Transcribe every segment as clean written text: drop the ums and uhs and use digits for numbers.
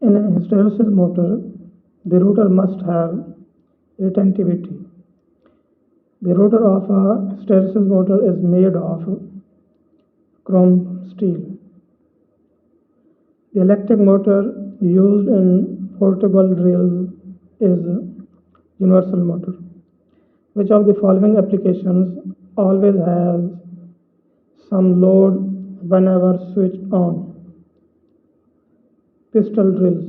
In a hysteresis motor, the rotor must have retentivity. The rotor of a hysteresis motor is made of chrome steel. The electric motor used in portable drills is universal motor. Which of the following applications always has some load whenever switched on? Pistol drills.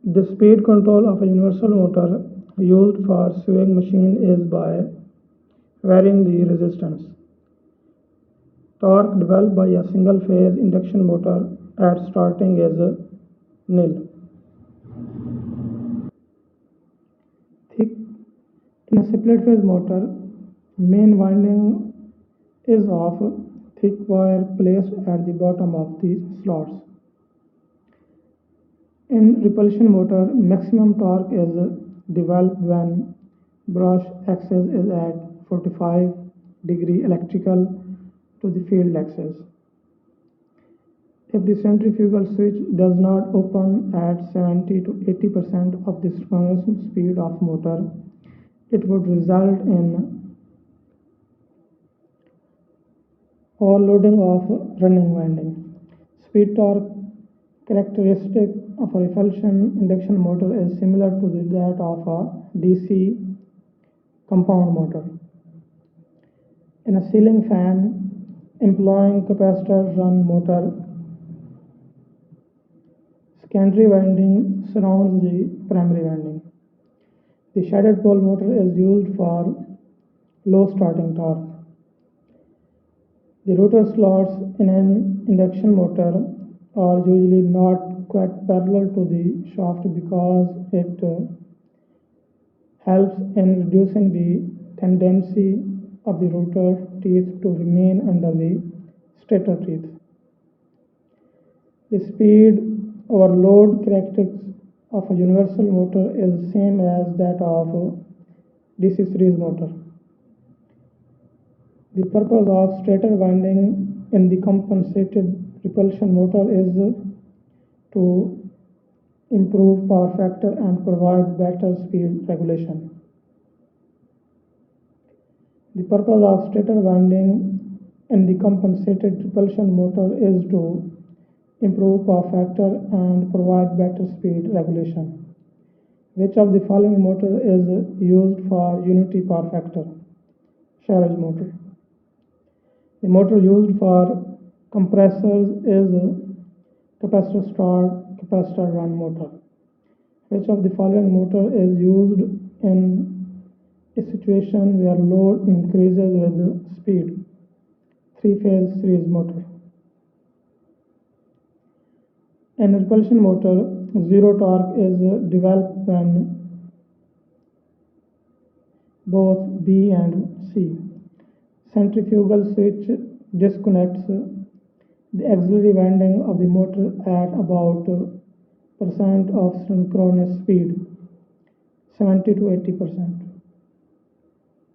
The speed control of a universal motor used for sewing machine is by varying the resistance. Torque developed by a single phase induction motor at starting is nil. In a split phase motor, main winding is of thick wire placed at the bottom of the slots. In repulsion motor, maximum torque is developed when brush axis is at 45-degree electrical to the field axis. If the centrifugal switch does not open at 70 to 80% of the synchronous speed of motor, it would result in overloading of running winding. Speed torque characteristic of a repulsion induction motor is similar to that of a DC compound motor. In a ceiling fan employing capacitor run motor, secondary winding surrounds the primary winding. The shaded pole motor is used for low starting torque. The rotor slots in an induction motor are usually not quite parallel to the shaft because it helps in reducing the tendency of the rotor teeth to remain under the stator teeth. The speed overload characteristics of a universal motor is the same as that of DC series motor. The purpose of stator winding in the compensated repulsion motor is to improve power factor and provide better speed regulation. The purpose of stator winding in the compensated repulsion motor is to improve power factor and provide better speed regulation. Which of the following motor is used for unity power factor? Series motor. The motor used for compressors is capacitor start, capacitor run motor. Which of the following motor is used in a situation where load increases with speed? Three-phase series motor. In a repulsion motor, zero torque is developed when both B and C. Centrifugal switch disconnects the auxiliary winding of the motor at about % of synchronous speed, 70 to 80%.